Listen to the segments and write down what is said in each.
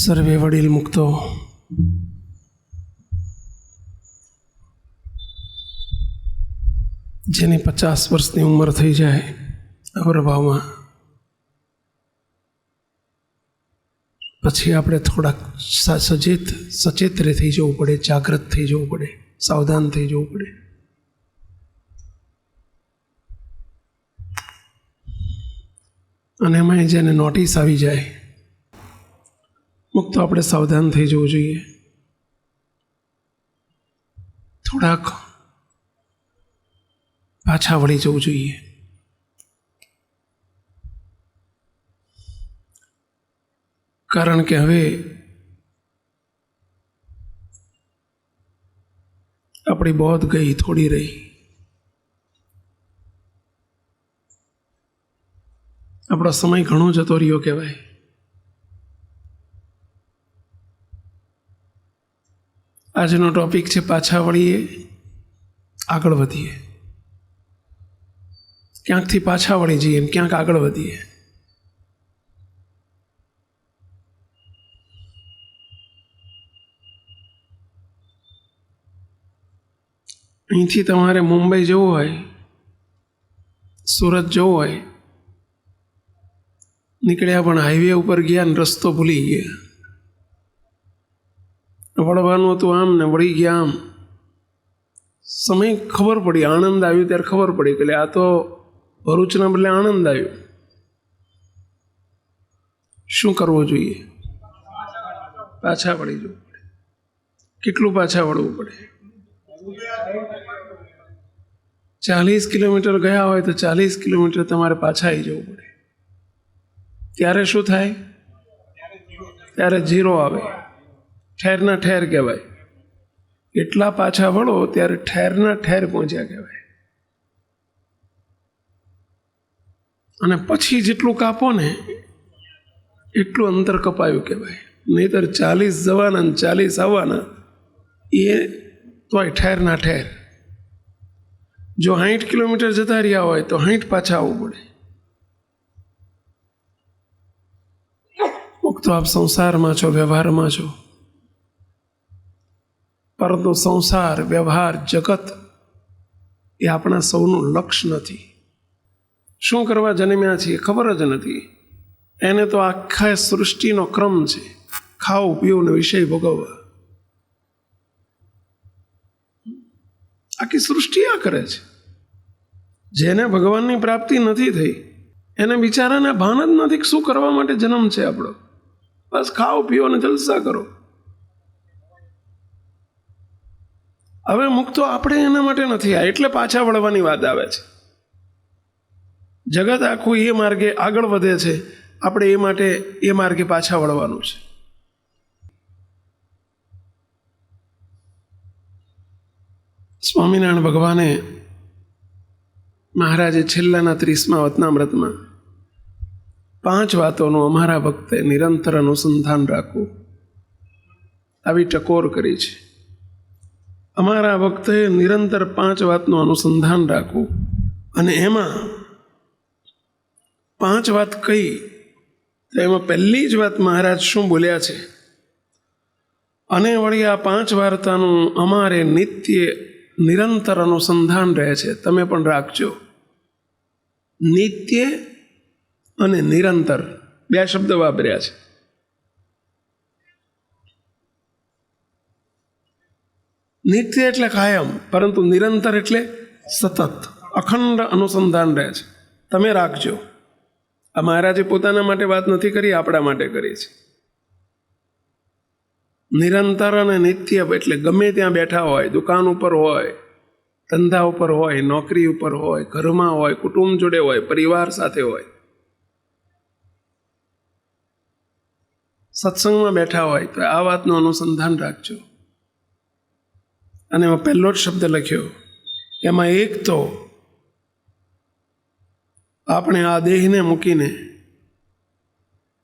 સર્વે વડીલ મુક્તો જેની 50 વર્ષની ઉંમર થઈ જાય અવરભાવમાં, પછી આપણે થોડાક સચેત થઈ જવું પડે, જાગૃત થઈ જવું પડે, સાવધાન થઈ જવું પડે. અને એમાં જેને નોટિસ આવી જાય મુક્તો આપણે સાવધાન થઈ જવું જોઈએ. થોડાક પાછા વળી જવું જોઈએ. કારણ કે હવે આપણી બહોત ગઈ, થોડી રહી. આપણો સમય ઘણો જતો રહ્યો કહેવાય. આજનો ટોપિક છે પાછા વળીએ, આગળ વધીએ. ક્યાંકથી પાછા વળી જઈએ, ક્યાંક આગળ વધીએ. અહીંથી તમારે મુંબઈ જવું હોય, સુરત જવું હોય, નીકળ્યા પણ હાઈવે ઉપર ગયા ને રસ્તો ભૂલી ગયા. વળવાનું હતું આમ ને વળી ગયા આમ. સમય ખબર પડી, આણંદ આવ્યું ત્યારે ખબર પડી કે આ તો ભરૂચના બદલે આણંદ આવ્યું. શું કરવું જોઈએ? પાછા વળી જવું પડે. કેટલું પાછા વળવું પડે? 40 કિલોમીટર ગયા હોય તો 40 કિલોમીટર તમારે પાછા આવી જવું પડે. ત્યારે શું થાય? ત્યારે ઝીરો આવે. ઠેરના ઠેર કહેવાય. એટલા પાછા વળો ત્યારે ઠેરના ઠેર પહોંચ્યા કહેવાય. અને પછી જેટલું કાપો ને એટલું અંતર કપાયું કહેવાય. નહીતર 40 જવાના ને 40 આવવાના એ તોય ઠેરના ઠેર. જો 60 કિલોમીટર જતા રહ્યા હોય તો 60 પાછા આવવું પડે. મુક્તો આપ સંસારમાં છો, વ્યવહારમાં છો, પરંતુ સંસાર, વ્યવહાર, જગત એ આપણા સૌનું લક્ષ્ય નથી. શું કરવા જન્મ્યા છીએ ખબર જ નથી. એને તો આખા સૃષ્ટિનો ક્રમ છે, ખાવું પીવું ને વિષય ભોગવવા. આખી સૃષ્ટિ આ કરે છે. જેને ભગવાનની પ્રાપ્તિ નથી થઈ એને બિચારાને ભાન જ નથી કે શું કરવા માટે જન્મ છે આપણો. બસ ખાઓ પીઓ ને જલસા કરો. હવે મુક્તો આપણે એના માટે નથી આ, એટલે પાછા વળવાની વાત આવે છે. જગત આખું એ માર્ગે આગળ વધે છે, આપણે એ માટે એ માર્ગે પાછા વળવાનું છે. સ્વામિનારાયણ ભગવાને મહારાજે છેલ્લાના 30મા વતનામૃતમાં 5 વાતોનું અમારા ભક્તે નિરંતર અનુસંધાન રાખવું આવી ટકોર કરી છે. અમારા ભક્તે નિરંતર 5 વાતનું અનુસંધાન રાખવું. અને એમાં 5 વાત કઈ, તો એમાં પહેલી જ વાત મહારાજ શું બોલ્યા છે? અને વળી આ 5 વાર્તાનું અમારે નિત્ય નિરંતર અનુસંધાન રહે છે, તમે પણ રાખજો. નિત્ય અને નિરંતર 2 શબ્દ વાપર્યા છે. નિત્ય એટલે કાયમ, પરંતુ નિરંતર એટલે સતત, અખંડ અનુસંધાન રહે છે. તમે રાખજો. આ મહારાજે પોતાના માટે વાત નથી કરી, આપણા માટે કરી છે. નિરંતર અને નિત્ય એટલે ગમે ત્યાં બેઠા હોય, દુકાન ઉપર હોય, ધંધા ઉપર હોય, નોકરી ઉપર હોય, ઘરમાં હોય, કુટુંબ જોડે હોય, પરિવાર સાથે હોય, સત્સંગમાં બેઠા હોય, તો આ વાતનું અનુસંધાન રાખજો. અને એમાં પહેલો જ શબ્દ લખ્યો, એમાં એક તો આપણે આ દેહને મૂકીને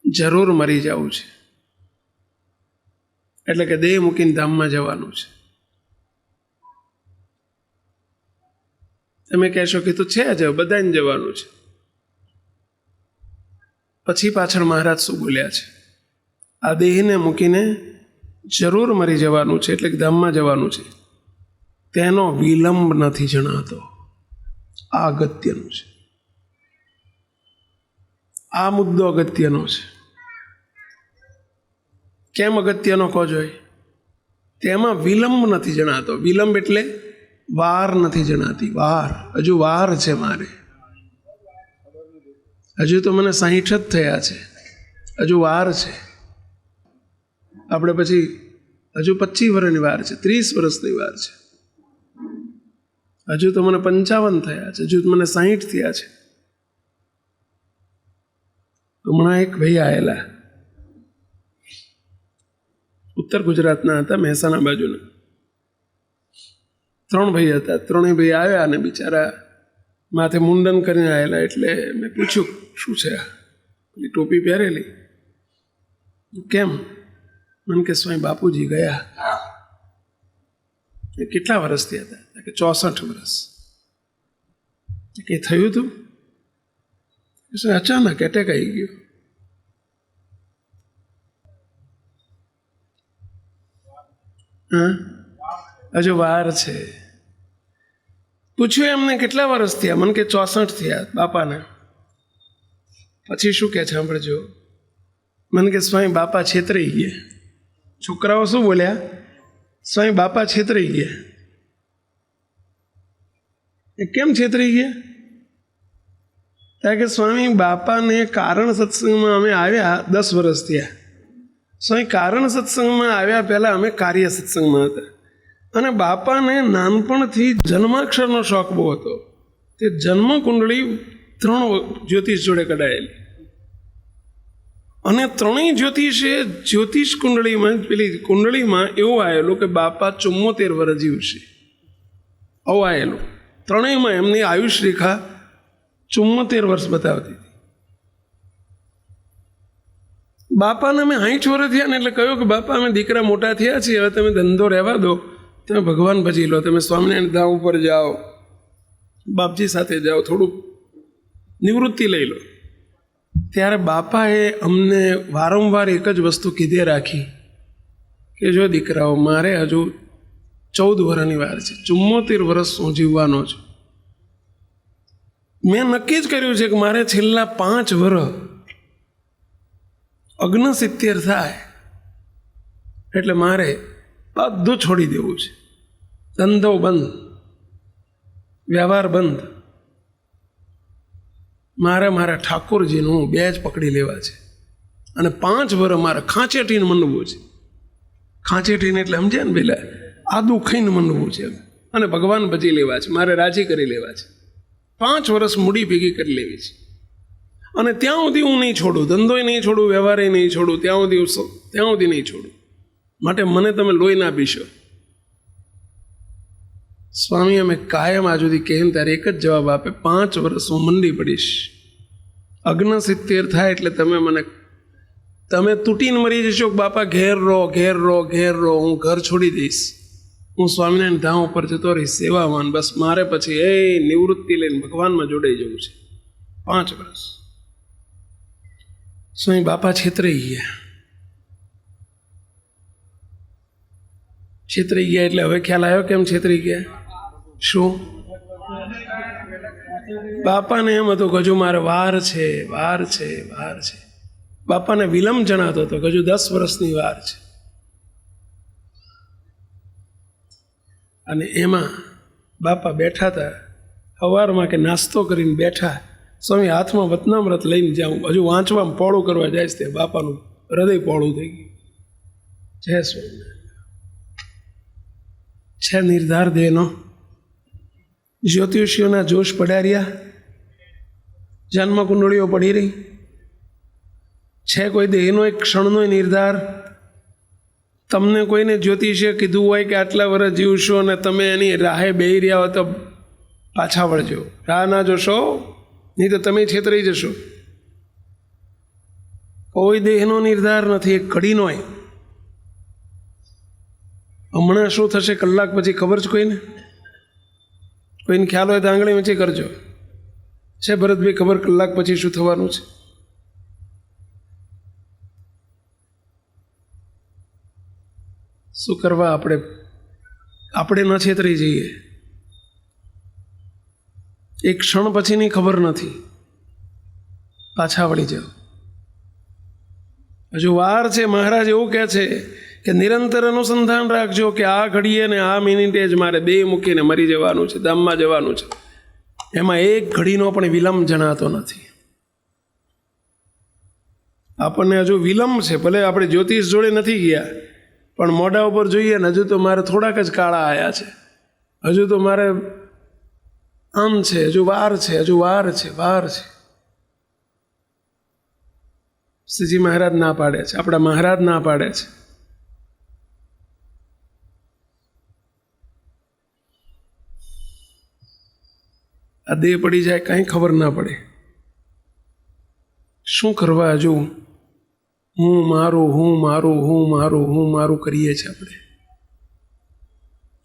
જરૂર મરી જવું છે. એટલે કે દેહ મૂકીને ધામમાં જવાનું છે. તમે કહેશો કે તો છે જ, બધાને જવાનું છે. પછી પાછળ મહારાજ શું બોલ્યા છે? આ દેહને મૂકીને જરૂર મરી જવાનું છે, એટલે કે ધામમાં જવાનું છે. તેનો વિલંબ નથી જણાતો. આ અગત્યનું છે. આ મુદ્દો અગત્યનો છે. કેમ અગત્યનો કહો જોઈએ? તેમાં વિલંબ નથી જણાતો. વિલંબ એટલે વાર નથી જણાતી. વાર, હજુ વાર છે મારે. હજુ તો મને 60 જ થયા છે, હજુ વાર છે. આપણે પછી હજુ 25 વર્ષની વાર છે, 30 વર્ષની વાર છે. હજુ તો મને 55 થયા છે, હજુ તો મને 60 થયા છે. હમણાં એક ભાઈ આવેલા, ઉત્તર ગુજરાતના હતા, મહેસાણા બાજુના. 3 ભાઈ હતા. 3 ભાઈ આવ્યા અને બિચારા માથે મુંડન કરીને આવેલા. એટલે મેં પૂછ્યું, શું છે આ? પેલી ટોપી પહેરેલી, કેમ? મને કે સ્વામી બાપુજી ગયા. કેટલા વર્ષથી હતા? કે 64 વર્ષ. કંઈ થયું હતું? અચાનક એટેક આવી ગયો. હા, હજુ વાર છે. પૂછ્યું એમને કેટલા વર્ષ થયા? મને કે 64 થયા બાપાને. પછી શું કે છે સાંભળજો. મને કે સ્વામી બાપા છેતરાઈ ગયા. છોકરાઓ શું બોલ્યા? સ્વામી બાપા છેતરાઈ ગયા. એ કેમ છેતરાઈ ગયા? કારણ કે સ્વામી બાપાને કારણ સત્સંગમાં અમે આવ્યા 10 વર્ષ થયા. સ્વામી કારણ સત્સંગમાં આવ્યા પહેલાં અમે કાર્ય સત્સંગમાં હતા. અને બાપાને નાનપણથી જન્માક્ષરનો શોખ બહુ હતો. તે જન્મ કુંડળી 3 જ્યોતિષ જોડે કઢાયેલી. અને 3 જ્યોતિષે જ્યોતિષ કુંડળીમાં, પેલી કુંડળીમાં એવું આવેલું કે બાપા 74 વર્ષ જીવશે. આવું આવેલું. 3માં એમની આયુષ રેખા 74 વર્ષ બતાવતી હતી. બાપાને અમે 60 વર્ષ થયા ને એટલે કહ્યું કે બાપા અમે દીકરા મોટા થયા છીએ, હવે તમે ધંધો રહેવા દો, તમે ભગવાન ભજી લો, તમે સ્વામિનારાયણ ધામ ઉપર જાઓ, બાપજી સાથે જાઓ, થોડુંક નિવૃત્તિ લઈ લો. ત્યારે બાપાએ અમને વારંવાર એક જ વસ્તુ કીધે રાખી કે જો દીકરાઓ, મારે હજુ 14 વર્ષની વાર છે, 74 વર્ષ હું જીવવાનો છું. મેં નક્કી જ કર્યું છે કે મારે છેલ્લા 5 વર્ષ 69 થાય એટલે મારે બધું છોડી દેવું છે. ધંધો બંધ, વ્યવહાર બંધ. મારે મારા ઠાકોરજીનું બેજ પકડી લેવા છે. અને 5 વર્ષ મારે ખાંચેટીને મનવું છે. ખાંચેટીને એટલે સમજ્યા ને પેલા આદુ ખાઈને મનવું છે. અને ભગવાન ભજી લેવા છે, મારે રાજી કરી લેવા છે. 5 વર્ષ મૂડી ભેગી કરી લેવી છે. અને ત્યાં સુધી હું નહીં છોડું, ધંધોય નહીં છોડું, વ્યવહારે નહીં છોડું, ત્યાં સુધી નહીં છોડું. માટે મને તમે લોહી ના પીશો. સ્વામી અમે કાયમ આ સુધી કહીએ ત્યારે એક જ જવાબ આપે, 5 વર્ષ હું મંડી પડીશ. 69 થાય એટલે તમે તૂટીને મરી જશો. બાપા ઘેર રહો, ઘેર રહો, ઘેર રહો, હું ઘર છોડી દઈશ, હું સ્વામિનારાયણ ધામ ઉપર જતો રહીશ સેવામાં. બસ મારે પછી નિવૃત્તિ લઈને ભગવાનમાં જોડાઈ જવું છે. 5 વર્ષ. સ્વામી બાપા છેતરાઈ ગયા. છેતરાઈ ગયા એટલે હવે ખ્યાલ આવ્યો કેમ છેતરાઈ ગયા? શું? બાપાને એમ હતું કે હજુ મારે વાર છે, વાર છે, વાર છે. બાપાને વિલંબ જણાતો હતો કે હજુ 10 વર્ષની વાર છે. અને એમાં બાપા બેઠા હતા સવારમાં કે નાસ્તો કરીને બેઠા. સ્વામી હાથમાં વતનામૃત લઈને જાઉં, હજુ વાંચવામાં પોળું કરવા જાય છે, બાપાનું હૃદય પોળું થઈ ગયું. જય સ્વામી. છે નિર્ધાર દેહનો. જ્યોતિષીઓના જોશ પડાર્યા, જન્મ કુંડળીઓ પડી રહી છે. કોઈ દેહનો એક ક્ષણનો નિર્ધાર. તમને કોઈને જ્યોતિષે કીધું હોય કે આટલા વર્ષ જીવશો અને તમે એની રાહે બેહી રહ્યા હો તો પાછા વળજો, રાહ ના જોશો, નહીં તો તમે છેતરાઈ જશો. કોઈ દેહનો નિર્ધાર નથી, એક ઘડીનોય. હમણાં શું થશે કલાક પછી ખબર છે કોઈને? કોઈને ખ્યાલ હોય તો આંગળી ઊંચી કરજો. છે ભરતભાઈ ખબર કલાક પછી શું થવાનું છે? શું કરવા? આપણે ન છેતરી જઈએ. એક ક્ષણ પછીની ખબર નથી, પાછા વળી જાઓ. હજુ વાર છે. મહારાજ એવું કહે છે કે નિરંતર અનુસંધાન રાખજો કે આ ઘડીએ ને આ મિનિટે જ મારે બે મૂકીને મરી જવાનું છે, ધામમાં જવાનું છે. એમાં એક ઘડીનો પણ વિલંબ જણાતો નથી. આપણને હજુ વિલંબ છે. ભલે આપણે જ્યોતિષ જોડે નથી ગયા, પણ મોઢા ઉપર જોઈએ ને હજુ તો મારે થોડાક જ કાળા આવ્યા છે, હજુ તો મારે આમ છે, હજુ વાર છે, હજુ વાર છે, વાર છે. શ્રીજી મહારાજ ના પાડે છે, આપણા મહારાજ ના પાડે છે. આ દેહ પડી જાય કાંઈ ખબર ના પડે. શું કરવા? હજુ હું મારું, હું મારું, હું મારું, હું મારું કરીએ છીએ આપણે.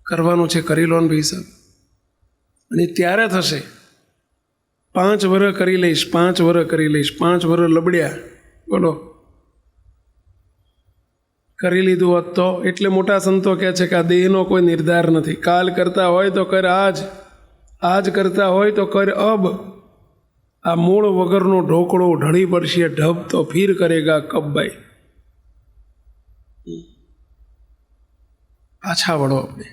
કરવાનું છે, કરી લો ને ભાઈ સાહેબ. અને ત્યારે થશે. 5 વર્ષ કરી લઈશ, 5 વર્ષ કરી લઈશ, 5 વર્ષ લબડ્યા, બોલો. કરી લીધું હોત તો? એટલે મોટા સંતો કહે છે કે આ દેહનો કોઈ નિર્ધાર નથી. કાલ કરતા હોય તો કર આજ, આજ કરતા હોય તો કર અબ. આ મૂળ વગરનો ઢોકળો ઢળી પડશે ઢબ તો ફીર કરેગા કબ ભાઈ. પાછા વળો આપણે.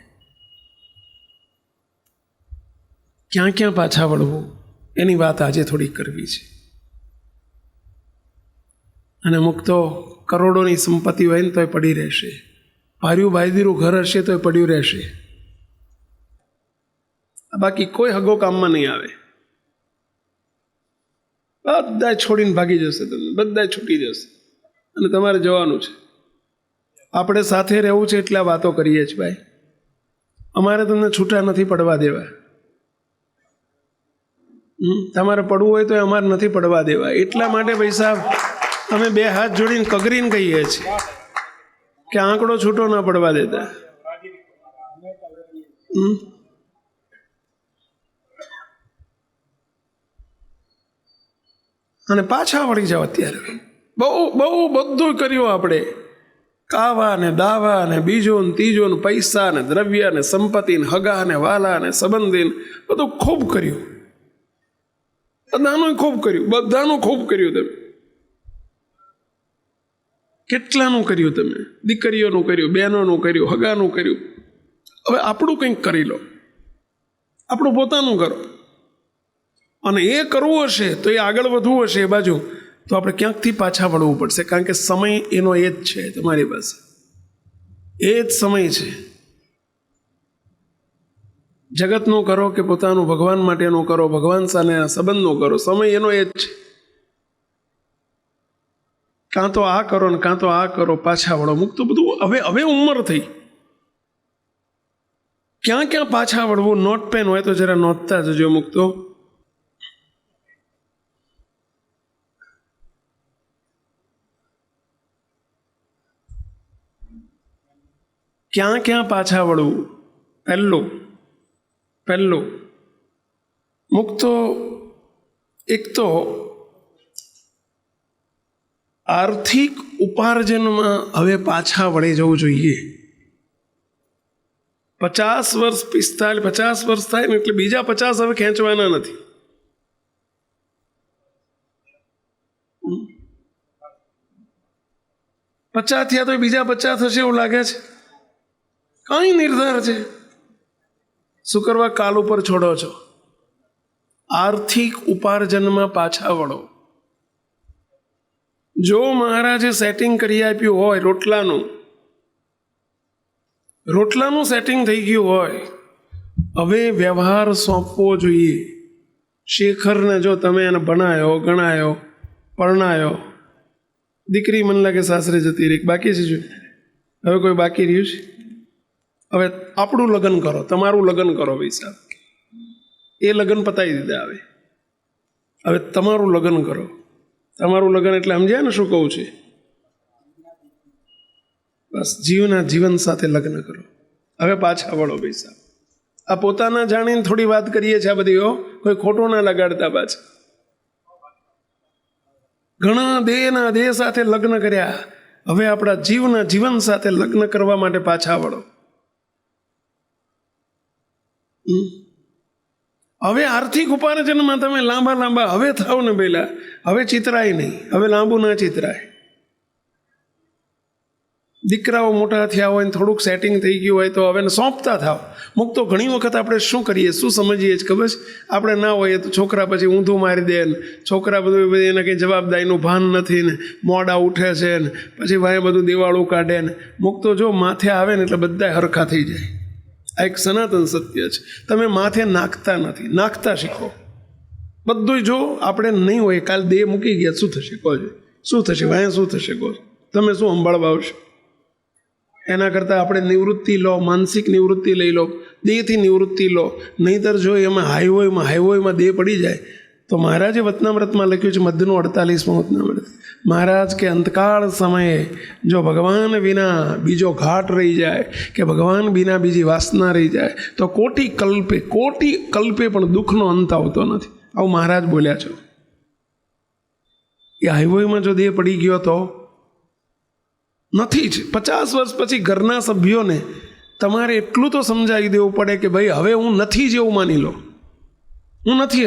ક્યાં ક્યાં પાછા વળવું એની વાત આજે થોડી કરવી છે. અને મુક્તો કરોડોની સંપત્તિ હોય ને તોય પડી રહેશે, ભાર્યું ભાઈદીરું ઘર હશે તોય પડ્યું રહેશે. બાકી કોઈ હગો કામમાં નહીં આવે. બધા છોડીને ભાગી જશે, તમને બધા છૂટી જશે અને તમારે જવાનું છે. આપણે સાથે રહેવું છે એટલે આ વાતો કરીએ છીએ ભાઈ. અમારે તમને છૂટા નથી પડવા દેવા. તમારે પડવું હોય તો અમારે નથી પડવા દેવા. એટલા માટે ભાઈ સાહેબ અમે 2 હાથ જોડીને કગરીને કહીએ છીએ કે આંકડો છૂટો ના પડવા દેતા. અને પાછા વળી જાઓ. અત્યારે બહુ બધું કર્યું આપણે. કાવા ને દાવા ને બીજો ને ત્રીજો ને પૈસા ને દ્રવ્ય ને સંપત્તિ ને હગા ને વાલા ને સંબંધી ને બધું ખૂબ કર્યું. બધાનું ખૂબ કર્યું, બધાનું ખૂબ કર્યું. તમે કેટલાનું કર્યું? તમે દીકરીઓનું કર્યું, બહેનોનું કર્યું, હગાનું કર્યું. હવે આપણું કંઈક કરી લો, આપણું પોતાનું કરો. અને એ કરવું હશે તો એ આગળ વધવું હશે એ બાજુ, તો આપણે ક્યાંકથી પાછા વળવું પડશે. કારણ કે સમય એનો એ જ છે તમારી પાસે, એ જ સમય છે. જગતનું કરો કે પોતાનું ભગવાન માટેનું કરો, ભગવાન સાથે સંબંધનું કરો, સમય એનો એ જ છે. કાં તો આ કરો ને કાં તો આ કરો, પાછા વળો. મુક્ત બધું હવે ઉંમર થઈ. ક્યાં ક્યાં પાછા વળવું? નોટ પેન હોય તો જરા નોંધતા જજો મુક્તો. ક્યાં ક્યાં પાછા વળવું? પહેલું મુક્તો, એક તો આર્થિક ઉપાર્જનમાં હવે પાછા વળી જવું જોઈએ. 50 વર્ષ 50 વર્ષ થાય ને એટલે બીજા 50 હવે ખેંચવાના નથી. પચાસ થયા તો બીજા 50 થશે એવું લાગે છે? કઈ નિર્ધાર છે? શું કરવા કાલ ઉપર છોડો છો? આર્થિક ઉપાર્જનમાં પાછા વળો. જો મહારાજે સેટિંગ કરી આપ્યું હોય, રોટલાનું સેટિંગ થઈ ગયું હોય, હવે વ્યવહાર સોંપવો જોઈએ. શેખરને જો તમે એને ભણાયો, ગણાયો, પરણાયો, દીકરી મને લાગે સાસરે જતી રહી, બાકી છે? હવે કોઈ બાકી રહ્યું છે? હવે આપણું લગ્ન કરો, તમારું લગ્ન કરો ભાઈ સાહેબ. એ લગ્ન પતાવી દીધા. હવે તમારું લગ્ન કરો. તમારું લગ્ન એટલે સમજ્યા ને શું કહું છે? બસ જીવન સાથે લગ્ન કરો. હવે પાછા વળો ભાઈ સાહેબ. આ પોતાના જાણીને થોડી વાત કરીએ છીએ આ બધી, કોઈ ખોટું ના લગાડતા. પાછા ઘણા દેહ સાથે લગ્ન કર્યા હવે આપણા જીવન સાથે લગ્ન કરવા માટે પાછા વળો. હવે આર્થિક ઉપાર્જનમાં તમે લાંબા હવે થાવ ને પેલા, હવે ચિતરાય નહીં, હવે લાંબુ ના ચિતરાય. દીકરાઓ મોટા થયા હોય ને થોડુંક સેટિંગ થઈ ગયું હોય તો હવે સોંપતા થાવ. મુક્તો ઘણી વખત આપણે શું કરીએ, શું સમજીએ જ ખબર છે, આપણે ના હોઈએ તો છોકરા પછી ઊંધું મારી દે ને, છોકરા બધું એને કંઈ જવાબદારીનું ભાન નથી ને, મોડા ઉઠે છે ને, પછી ભાઈ બધું દિવાળું કાઢે ને. મુક્તો જો માથે આવે ને એટલે બધા હરખા થઈ જાય. આ એક સનાતન સત્ય છે. તમે માથે નાખતા નથી, નાખતા શીખો. બધું જો આપણે નહીં હોય, કાલ દેહ મૂકી ગયા શું થશે કહો છો, શું થશે વાંહે શું થશે કહો, તમે શું સંભાળવા આવશો? એના કરતાં આપણે નિવૃત્તિ લો, માનસિક નિવૃત્તિ લઈ લો, દેહથી નિવૃત્તિ લો. નહીંતર જો એમાં હાઈવેમાં દેહ પડી જાય તો મહારાજે વચનામૃતમાં લખ્યું છે, મધ્યનું 48મું વચનામૃત, મહારાજ કે અંતકાળ સમયે જો ભગવાન વિના બીજો ઘાટ રહી જાય કે ભગવાન વિના બીજી વાસના રહી જાય તો કોટી કલ્પે પણ દુઃખનો અંત આવતો નથી. આવું મહારાજ બોલ્યા છો. એ હાઈવેમાં જો દેહ પડી ગયો તો નથી જ. 50 વર્ષ પછી ઘરના સભ્યોને તમારે એટલું તો સમજાવી દેવું પડે કે ભાઈ હવે હું નથી જેવું માની લો, હું નથી,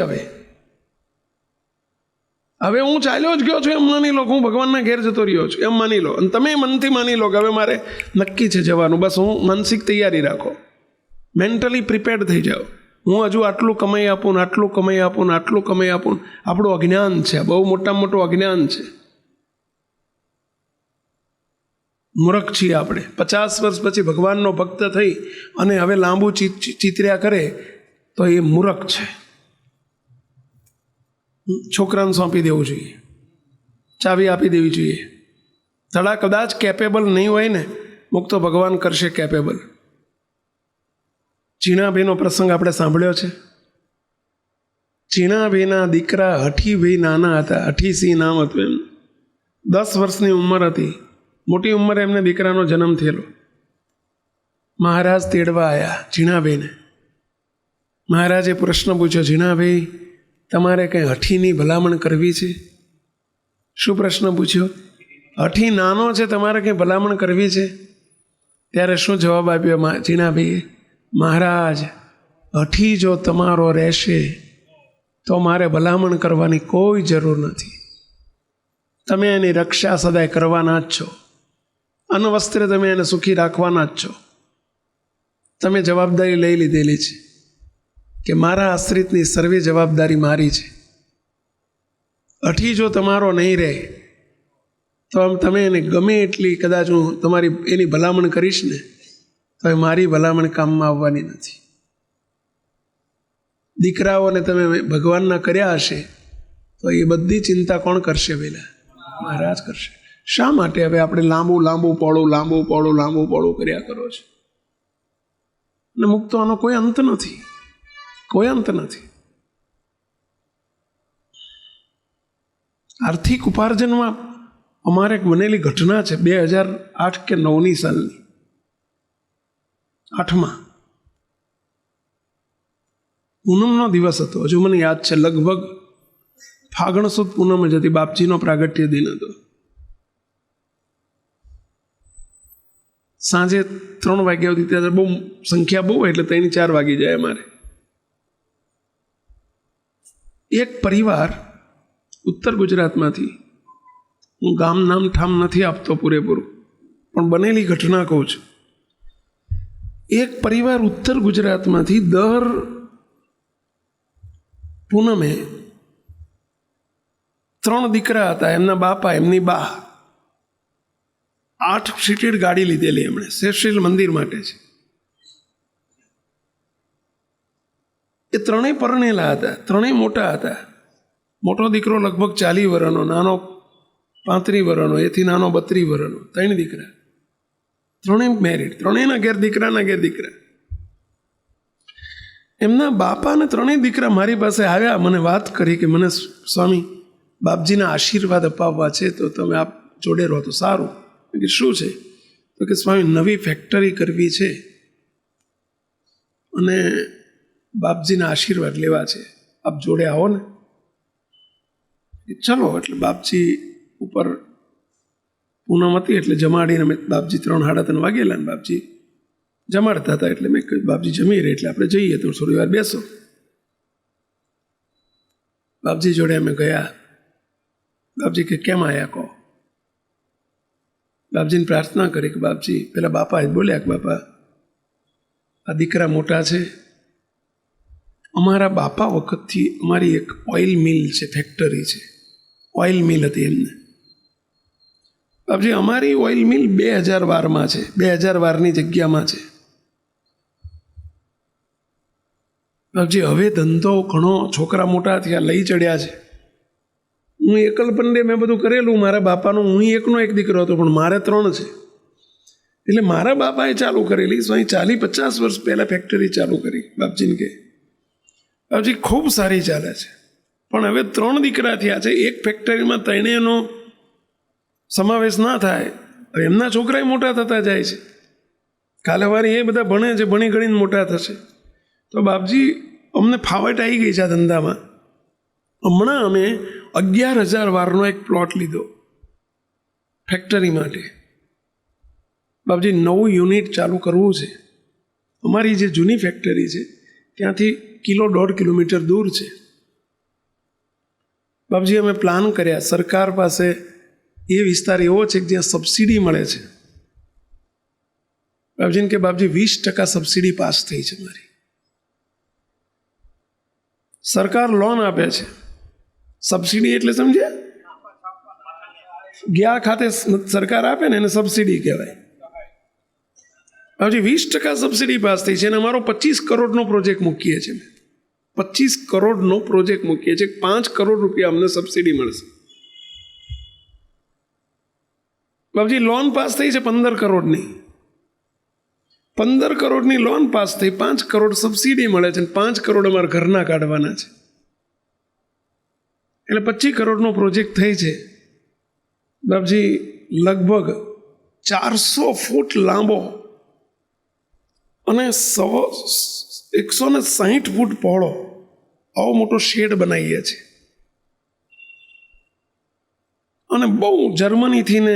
હવે હું ચાલ્યો જ ગયો છું એમ માની લો, હું ભગવાનના ઘેર જતો રહ્યો છું એમ માની લો. અને તમે મનથી માની લો કે હવે મારે નક્કી છે જવાનું, બસ હું માનસિક તૈયારી રાખો, મેન્ટલી પ્રિપેર્ડ થઈ જાઓ. હું હજુ આટલું કમાઈ આપું ને આટલું કમાઈ આપું ને આટલું કમાઈ આપું. આપણું અજ્ઞાન છે, બહુ મોટું અજ્ઞાન છે. મૂર્ખ છીએ આપણે. 50 વર્ષ પછી ભગવાનનો ભક્ત થઈ અને હવે લાંબુ ચિતર્યા કરે તો એ મૂર્ખ છે. છોકરાને સોંપી દેવું જોઈએ, ચાવી આપી દેવી જોઈએ. થોડા કદાચ કેપેબલ નહીં હોય ને, મુક્તો ભગવાન કરશે કેપેબલ. ચીણાભાઈનો પ્રસંગ આપણે સાંભળ્યો છે. ચીણાભાઈના દીકરા હઠીભાઈ નાના હતા, હઠીસિંહ નામ હતું એમનું. 10 વર્ષની ઉંમર હતી. મોટી ઉંમરે એમને દીકરાનો જન્મ થયેલો. મહારાજ તેડવા આવ્યા ઝીણાભાઈને. મહારાજે પ્રશ્ન પૂછ્યો, ઝીણાભાઈ તમારે કંઈ હઠીની ભલામણ કરવી છે? શું પ્રશ્ન પૂછ્યો? હઠી નાનો છે, તમારે કંઈ ભલામણ કરવી છે? ત્યારે શું જવાબ આપ્યો ઝીણાભાઈએ? મહારાજ હઠી જો તમારો રહેશે તો મારે ભલામણ કરવાની કોઈ જરૂર નથી. તમે એની રક્ષા સદાય કરવાના જ છો. અનવસ્ત્રે તમે એને સુખી રાખવાના જ છો. તમે જવાબદારી લઈ લીધેલી છે કે મારા આશ્રિતની સર્વે જવાબદારી મારી છે. હઠી જો તમારો નહીં રહે તો આમ તમે એને ગમે એટલી કદાચ હું તમારી એની ભલામણ કરીશ ને તો એ મારી ભલામણ કામમાં આવવાની નથી. દીકરાઓને તમે ભગવાનના કર્યા હશે તો એ બધી ચિંતા કોણ કરશે? પહેલાં મહારાજ કરશે. શા માટે હવે આપણે લાંબુ પોળું કર્યા કરો છો? અને મુક્તો આનો કોઈ અંત નથી, કોઈ અંત નથી. આર્થિક ઉપાર્જનમાં અમારે એક બનેલી ઘટના છે 2008 કે 9ની સાલની. 8માં પૂનમનો દિવસ હતો. હજુ મને યાદ છે, લગભગ ફાગણ સુદ પૂનમ જ હતી. બાપજીનો પ્રાગટ્ય દિન હતો. સાંજે 3 વાગ્યા સુધી, ત્યારે બહુ સંખ્યા બહુ હોય એટલે 3-4 વાગી જાય અમારે. એક પરિવાર ઉત્તર ગુજરાતમાંથી, હું ગામ નામ ઠામ નથી આપતો પૂરેપૂરું, પણ બનેલી ઘટના કહું છું. એક પરિવાર ઉત્તર ગુજરાતમાંથી દર પૂનમે 3 દીકરા હતા. એમના બાપા, એમની બા 8 સીટેડ ગાડી લીધેલી એમણે, શેષશીલ મંદિર માટે છે. એ 3 પરણેલા હતા, 3 મોટા હતા. મોટો દીકરો લગભગ 40 વર્ષનો, નાનો 35 વર્ષનો, એથી નાનો 32 વર્ષનો. 3 દીકરા, 3 મેરિડ, 3ના ઘેર દીકરાના ઘેર દીકરા. એમના બાપાને 3 દીકરા મારી પાસે આવ્યા, મને વાત કરી કે મને સ્વામી બાપજીના આશીર્વાદ અપાવવા છે, તો તમે આપ જોડે રહો તો સારું. કે શું છે? તો કે સ્વામી નવી ફેક્ટરી કરવી છે અને બાપજીના આશીર્વાદ લેવા છે, આપ જોડે આવો ને. ચલો. એટલે બાપજી ઉપર પૂનમ હતી એટલે જમાડીને મેં બાપજી 3-3:30 વાગેલા ને બાપજી જમાડતા હતા એટલે મેં કહ્યું બાપજી જમી રહે એટલે આપણે જઈએ તો થોડી વાર બેસો. બાપજી જોડે અમે ગયા. બાપજી કે કેમ આવ્યા કહો. બાપજીને પ્રાર્થના કરી કે બાપજી, પેલા બાપા જ બોલ્યા કે બાપા આ દીકરા મોટા છે. અમારા બાપા વખતથી અમારી એક ઓઇલ મિલ છે, ફેક્ટરી છે, ઓઇલ મિલ હતી એમને. બાપજી અમારી ઓઇલ મિલ 2012માં છે, 2012ની જગ્યામાં છે. બાપજી હવે ધંધો ઘણો, છોકરા મોટા થયા, લઈ ચડ્યા છે. હું એકલપંડે મેં બધું કરેલું મારા બાપાનું. હું એકનો એક દીકરો હતો પણ મારે 3 છે. એટલે મારા બાપાએ ચાલુ કરેલી 40-50 વર્ષ પહેલાં ફેક્ટરી ચાલુ કરી. બાપજીને કે બાપજી ખૂબ સારી ચાલે છે, પણ હવે 3 દીકરા થયા છે. એક ફેક્ટરીમાં ત્રણેયનો સમાવેશ ના થાય. એમના છોકરાએ મોટા થતા જાય છે. કાલે વારી એ બધા ભણે છે, ભણી ગણીને મોટા થશે. તો બાપજી અમને ફાવટ આવી ગઈ છે આ ધંધામાં. હમણાં અમે 11,000 વારનો એક પ્લોટ લીધો ફેક્ટરી માટે. બાપજી 9 યુનિટ ચાલુ કરવું છે. અમારી જે જૂની ફેક્ટરી છે ત્યાંથી 1.5 કિલોમીટર દૂર છે. બાપજી અમે પ્લાન કર્યા. સરકાર પાસે એ વિસ્તાર એવો છે કે જ્યાં સબસિડી મળે છે. બાપજીને કે બાપજી 20% સબસિડી પાસ થઈ છે મારી. સરકાર લોન આપે છે. સબસિડી એટલે સમજ્યા? ગયા ખાતે સરકાર આપે ને એને સબસિડી કહેવાય. બાપજી 20% સબસિડી પાસ થઈ છે અને અમારો 25 કરોડનો પ્રોજેક્ટ મૂકીએ છીએ. 25 કરોડનો પ્રોજેક્ટ મૂકીએ છીએ. 5 કરોડ રૂપિયા અમને સબસિડી મળશે. બાપજી લોન પાસ થઈ છે 15 કરોડની. 15 કરોડની લોન પાસ થઈ, 5 કરોડ સબસિડી મળે છે અને 5 કરોડ અમારા ઘરના કાઢવાના છે. એટલે 25 કરોડનો પ્રોજેક્ટ થઈ છે. બાપજી લગભગ 400 ફૂટ લાંબો અને 160 ફૂટ પહોળો આવો મોટો શેડ બનાવીએ છીએ. અને બહુ જર્મનીથી ને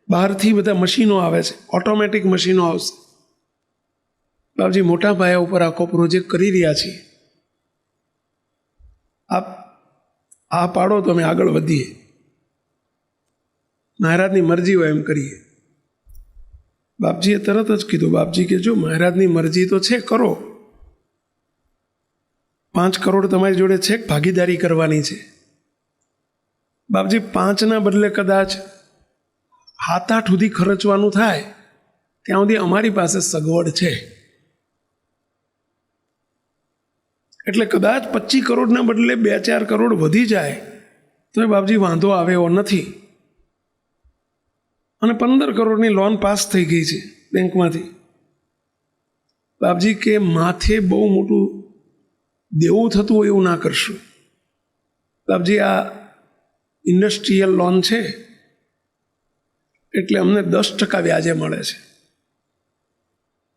બહારથી બધા મશીનો આવે છે, ઓટોમેટિક મશીનો આવશે. બાપજી મોટા પાયા ઉપર આખો પ્રોજેક્ટ કરી રહ્યા છીએ. આપ આ પાડો તો અમે આગળ વધીએ. મહારાજની મરજી હોય એમ કરીએ. બાપજીએ તરત જ કીધું, બાપજી કે જો મહારાજની મરજી તો છે, કરો. 5 કરોડ તમારી જોડે છે, ભાગીદારી કરવાની છે. બાપજી 5ના બદલે કદાચ 7-8 સુધી ખર્ચવાનું થાય ત્યાં સુધી અમારી પાસે સગવડ છે. એટલે કદાચ 25 કરોડના બદલે 2-4 કરોડ વધી જાય તો એ બાપજી વાંધો આવે એવો નથી. અને 15 કરોડની લોન પાસ થઈ ગઈ છે બેંકમાંથી. બાપજી કે માથે બહુ મોટું દેવું થતું હોય એવું ના કરશું. બાપજી આ ઇન્ડસ્ટ્રીયલ લોન છે એટલે અમને 10% વ્યાજે મળે છે.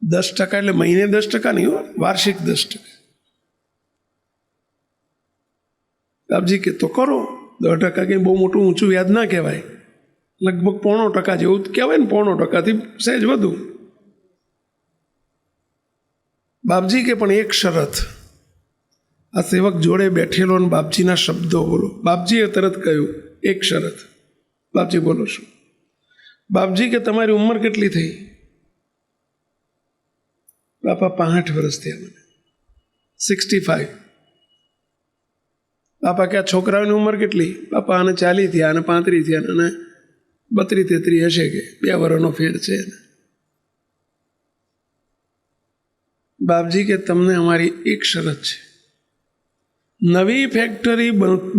10% એટલે મહિને 10% નહીં હો, વાર્ષિક 10%. બાપજી કે તો કરો. 10% કંઈ બહુ મોટું ઊંચું વ્યાજ ના કહેવાય. લગભગ 0.5% જેવું કહેવાય ને, 0.5%થી સહેજ વધુ. બાપજી કે પણ એક શરત. આ સેવક જોડે બેઠેલો ને બાપજીના શબ્દો બોલો. બાપજીએ તરત કહ્યું એક શરત. બાપજી બોલો શું? બાપજી કે તમારી ઉંમર કેટલી થઈ? બાપા 65 વર્ષ થયા મને. 65. બાપા કે આ છોકરાઓની ઉંમર કેટલી? બાપા આને 40 થયા, આને 35 થયા, અને 32-33 હશે, કે 2 વર્ષનો ફેર છે. બાપજી કે તમને અમારી એક શરત છે. નવી ફેક્ટરી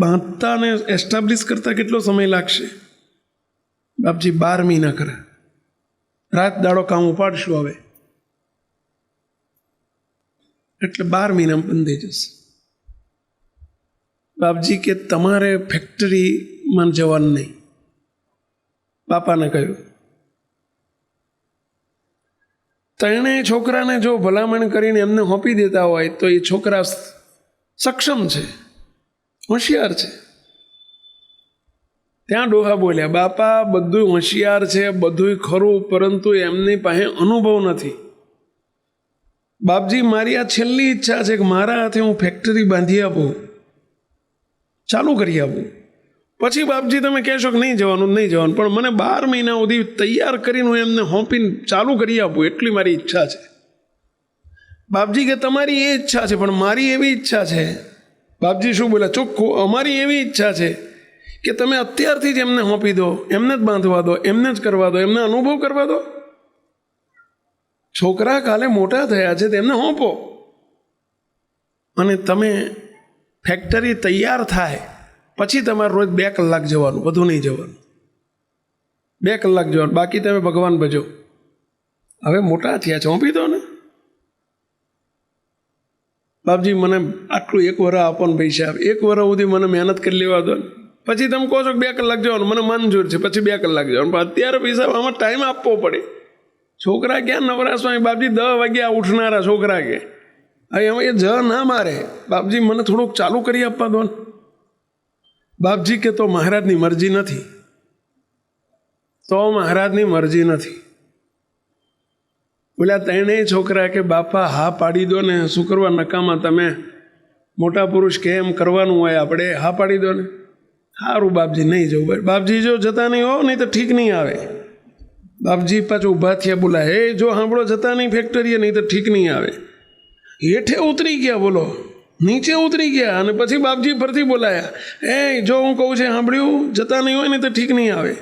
બાંધતા ને એસ્ટાબ્લિશ કરતા કેટલો સમય લાગશે? બાપજી 12 મહિના ખરા. રાત દાડો કામ ઉપાડશું હવે, એટલે 12 મહિનામાં બંધ થઈ જશે. બાપજી કે તમારે ફેક્ટરીમાં જવાનું નહીં. બાપાને કહ્યું. ત્રણેય છોકરાને જો ભલામણ કરીને એમને સોંપી દેતા હોય તો એ છોકરા સક્ષમ છે, હોશિયાર છે. ત્યાં ડોહા બોલ્યા, બાપા બધું હોશિયાર છે, બધું ખરું, પરંતુ એમની પાસે અનુભવ નથી. બાપજી મારી આ છેલ્લી ઈચ્છા છે કે મારા હાથે હું ફેક્ટરી બાંધી આપું, ચાલુ કરી આપું. પછી બાપજી તમે કહેશો કે નહીં જવાનું, પણ મને 12 મહિના સુધી તૈયાર કરીને હું એમને હોંપીને ચાલુ કરી આપું, એટલી મારી ઈચ્છા છે. બાપજી કે તમારી એ ઈચ્છા છે, પણ મારી એવી ઈચ્છા છે. બાપજી શું બોલ્યા? ચોખ્ખું, અમારી એવી ઈચ્છા છે કે તમે અત્યારથી જ એમને હોંપી દો, એમને જ બાંધવા દો, એમને જ કરવા દો, એમને અનુભવ કરવા દો. છોકરા કાલે મોટા થયા છે તેમને હોંપો, અને તમે ફેક્ટરી તૈયાર થાય પછી તમારે રોજ 2 કલાક જવાનું, વધુ નહીં જવાનું. 2 કલાક જવાનું, બાકી તમે ભગવાન ભજો. હવે મોટા થયા છે, હોંપી દો ને. બાપજી મને આટલું 1 વર્ષ આપો ને પૈસા, 1 વર્ષ સુધી મને મહેનત કરી લેવા દો ને, પછી તમે કહો છો કે 2 કલાક જવાનું, મને મંજૂર છે, પછી 2 કલાક જવાનું, પણ અત્યારે પૈસા આમાં ટાઈમ આપવો પડે. છોકરા ક્યાં નવરા સ્વામી? બાપજી 10 વાગ્યા ઉઠનારા છોકરા કે હવે એ ના મારે. બાપજી મને થોડુંક ચાલુ કરી આપવા દો ને. બાપજી કે તો મહારાજની મરજી નથી, તો મહારાજની મરજી નથી. બોલ્યા 3 છોકરા કે બાપા હા પાડી દો ને, શું કરવા નકામાં, તમે મોટા પુરુષ કે એમ કરવાનું હોય આપણે, હા પાડી દો ને. સારું બાપજી નહીં જવું. બાપજી જો જતા નહીં હો, નહીં તો ઠીક નહીં આવે. બાપજી પાછું ઊભા થયા, બોલા હે જો સાંભળો, જતા નહીં ફેક્ટરીએ, નહીં તો ઠીક નહીં આવે. હેઠે ઉતરી ગયા, બોલો નીચે ઉતરી ગયા, અને પછી બાપજી ફરથી બોલાયા, એ જો હું કહું છે સાંભળ્યું, જતા નહીં હોય ને તો ઠીક નહીં આવે.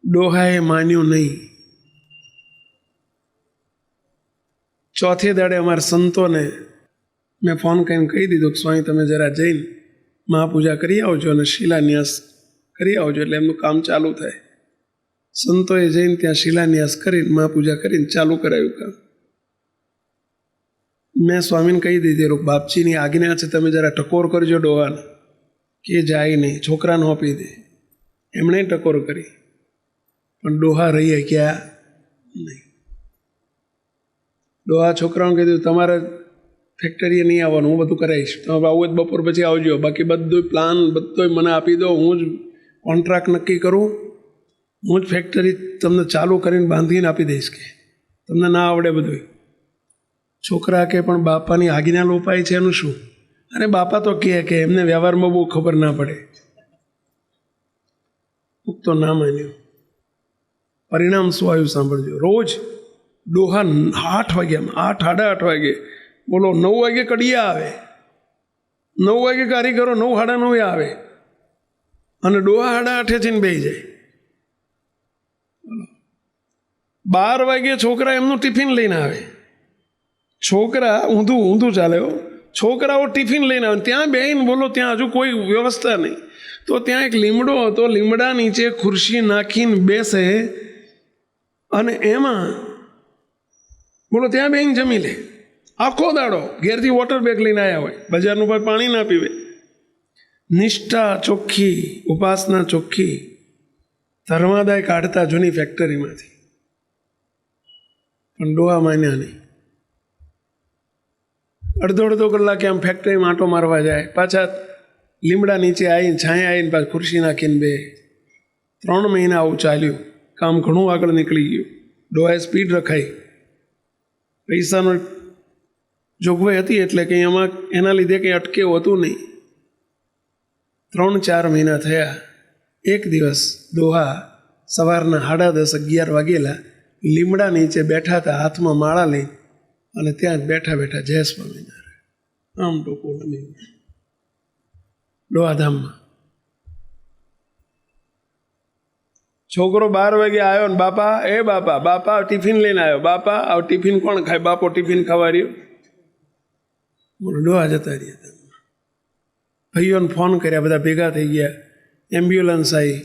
ડોહાએ માન્યું નહીં. ચોથે દાડે અમારા સંતોને મેં ફોન કરીને કહી દીધું કે સ્વામી તમે જરા જઈને મહાપૂજા કરી આવજો અને શિલાન્યાસ કરી આવજો, એટલે એમનું કામ ચાલુ થાય. સંતોએ જઈને ત્યાં શિલાન્યાસ કરીને મહાપૂજા કરીને ચાલુ કરાવ્યું કામ. મેં સ્વામીને કહી દીધેલું બાપજીની આજ્ઞા છે, તમે જરા ટકોર કરજો ડોહાને, કે જાય નહીં, છોકરાને હોપી દે. એમણે ટકોર કરી, પણ ડોહા રહી ગયા નહીં. ડોહા છોકરાઓને કીધું તમારે ફેક્ટરીએ નહીં આવવાનું, હું બધું કરાવીશ, તમે આવું જ બપોર પછી આવજો, બાકી બધું પ્લાન બધું મને આપી દો, હું જ કોન્ટ્રાક્ટ નક્કી કરું, હું જ ફેક્ટરી તમને ચાલુ કરીને બાંધીને આપી દઈશ, કે તમને ના આવડે બધું. છોકરા કે પણ બાપાની આજ્ઞા લોપાય છે એનું શું? અરે બાપા તો કે એમને વ્યવહારમાં બહુ ખબર ના પડે. તો ના માન્યું. પરિણામ શું આવ્યું સાંભળજો. રોજ ડોહા 8 વાગ્યામાં, 8 સાડા 8 વાગે, બોલો 9 વાગે કડિયા આવે, 9 વાગે કારીગરો 9 સાડા 9 આવે, અને ડોહા સાડા 8 થઈને બેસી જાય. 12 વાગે છોકરા એમનું ટિફિન લઈને આવે. છોકરા ઊંધું ચાલે હો. છોકરાઓ ટિફિન લઈને આવે, ત્યાં બેહીને બોલો, ત્યાં હજુ કોઈ વ્યવસ્થા નહીં, તો ત્યાં એક લીમડો હતો, લીમડા નીચે ખુરશી નાખીને બેસે, અને એમાં બોલો ત્યાં બેહીને જમી લે. આખો દાડો ઘેરથી વોટર બેગ લઈને આવ્યા હોય, બજારનું પર પાણી ના પીવે. નિષ્ઠા ચોખ્ખી, ઉપાસના ચોખ્ખી, ધર્માદાય કાઢતા જૂની ફેક્ટરીમાંથી. પણ ડોહા માન્યા નહીં. અડધો કલાકે આમ ફેક્ટરીમાં આંટો મારવા જાય, પાછા લીમડા નીચે આવીને છાંયા આવીને પાછું ખુરશી નાખીને બે. 3 મહિના આવું ચાલ્યું, કામ ઘણું આગળ નીકળી ગયું. ડોહાએ સ્પીડ રખાઈ, પૈસાનો જોગવાઈ હતી, એટલે કંઈ એમાં એના લીધે કંઈ અટકેવું હતું નહીં. 3-4 મહિના થયા. એક દિવસ ડોહા સવારના 10:30 11 વાગેલા લીમડા નીચે બેઠા હતા, હાથમાં માળા લઈ, અને ત્યાં જ બેઠા જય સ્વામિનારાયણ આમ ટોકો નમી ડોહાધામમાં. છોકરો 12 વાગે આવ્યો ને બાપા ટિફિન લઈને આવ્યો. બાપા આ ટિફિન કોણ ખાય? બાપો ટિફિન ખાવા રહ્યો. ડોહા જતા રહ્યા. ભાઈઓને ફોન કર્યા, બધા ભેગા થઈ ગયા, એમ્બ્યુલન્સ આવી,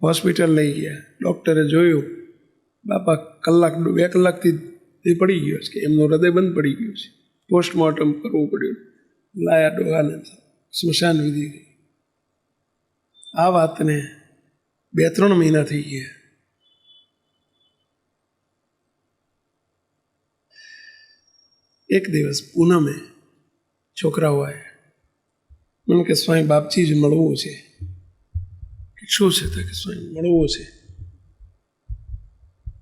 હોસ્પિટલ લઈ ગયા. ડૉક્ટરે જોયું, બાપા 2 કલાકથી એ પડી ગયો છે, કે એમનું હૃદય બંધ પડી ગયું છે, પોસ્ટમોર્ટમ કરવું પડ્યું. લાયા ડોહાને, સ્મશાન વિધિ. આ વાતને 2-3 મહિના થઈ ગયા. એક દિવસ પૂનમે છોકરાઓ આવ્યા. મને કે સ્વામી બાપજી જ મળવું છે. શું છે તો કે સ્વામી મળવું છે.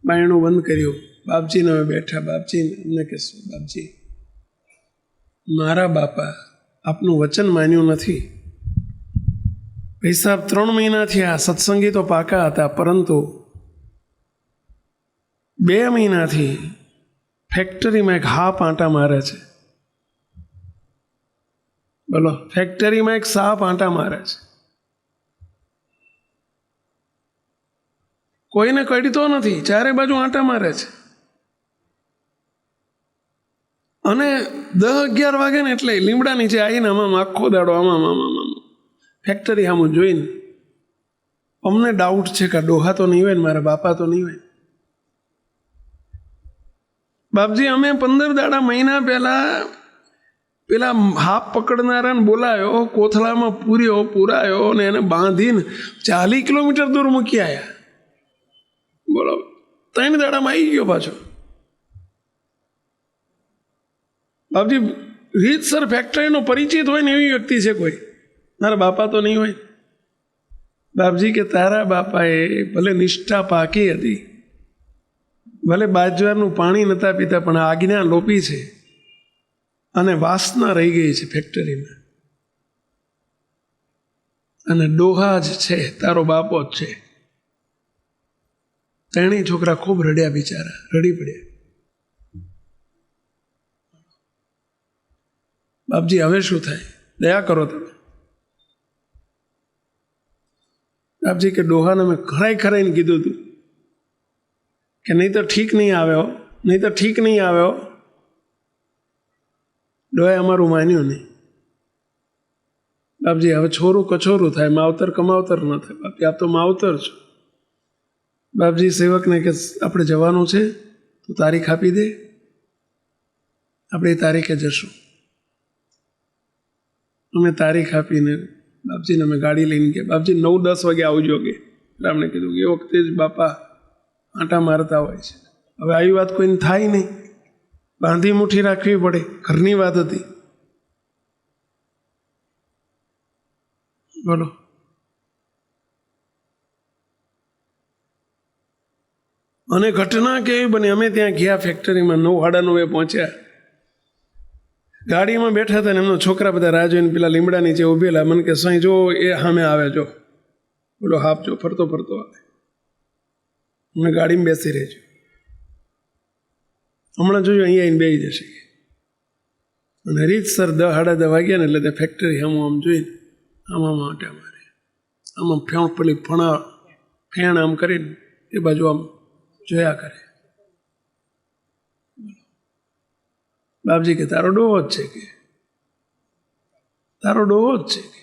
બાયણું બંધ કર્યું, બાપજીને હવે બેઠા. બાપજી એમને કે બાપજી, મારા બાપા આપનું વચન માન્યું નથી. પૈસા 3 મહિનાથી આ સત્સંગી તો પાકા હતા, પરંતુ 2 મહિનાથી ફેક્ટરીમાં એક હાપ આંટા મારે છે. બોલો, ફેક્ટરીમાં એક સાપ આંટા મારે છે. કોઈને કડતો નથી, ચારે બાજુ આંટા મારે છે. અને 10-11 વાગે ને એટલે લીમડા નીચે આવીને આમાં આખો દાડો આમાં ફેક્ટરી આમ જોઈને અમને ડાઉટ છે કે ડોહા તો નહીં હોય ને મારા બાપા તો નહીં હોય. બાપજી, અમે 15 દાડા મહિના પેલા હાપ પકડનારાને બોલાયો, કોથળામાં પૂરાયો ને એને બાંધીને 40 કિલોમીટર દૂર મૂકી આવ્યા. બોલો, 3 દાડામાં આવી ગયો પાછો. બાપજી, રીતસર ફેક્ટરીનો પરિચિત હોય ને એવી વ્યક્તિ છે કોઈ. મારા બાપા તો નહીં હોય. બાપજી કે તારા બાપાએ ભલે નિષ્ઠા પાકી હતી, ભલે બાજવાનું પાણી નહોતા પીતા, પણ આજ્ઞા લોપી છે અને વાસના રહી ગઈ છે ફેક્ટરીમાં. અને ડોહા જ છે, તારો બાપો જ છે. ત્રણેય છોકરા ખૂબ રડ્યા, બિચારા રડી પડ્યા. બાપજી, હવે શું થાય? દયા કરો તમે. બાપજી કે ડોહાને મેં ખરાઈને કીધું હતું કે નહીં તો ઠીક નહીં આવ્યો, નહીં તો ઠીક નહીં આવ્યો. ડોહાએ અમારું માન્યું નહીં. બાપજી, હવે છોરું કછોરું થાય, માવતર કમાવતર ન થાય. બાપજી, આપ તો માવતર છો. બાપજી સેવકને કે આપણે જવાનું છે, તો તારીખ આપી દે, આપણે એ તારીખે જશું. અમે તારીખ આપીને બાપજીને અમે ગાડી લઈને ગયા. બાપજી 9-10 વાગે આવજો કે. રામને કીધું કે એ વખતે જ બાપા આંટા મારતા હોય છે. હવે આવી વાત કોઈને થાય નહીં, બાંધી મુઠ્ઠી રાખવી પડે. ઘરની વાત હતી. બોલો, અને ઘટના કેવી બની. અમે ત્યાં ગયા ફેક્ટરીમાં, 9-9:30 પહોંચ્યા. ગાડીમાં બેઠા હતા ને એમનો છોકરા બધા રાહ જોઈને પેલા લીમડા નીચે ઉભેલા. મને કે સાંઈ જો એ સામે આવે, જો બોલો હાપ જો ફરતો આવે. અમને ગાડીમાં બેસી રહેજો, હમણાં જોજો અહીંયા આવીને બેસી જશે. અને રીતસર 10-10:30 વાગ્યા ને એટલે તે ફેક્ટરી આમ જોઈને આમાં આંટા મારે, આમાં પેલી ફેણ આમ કરીને એ બાજુ આમ જોયા કરે. બાપજી કે તારો ડોહો જ છે, કે તારો ડોહો જ છે. કે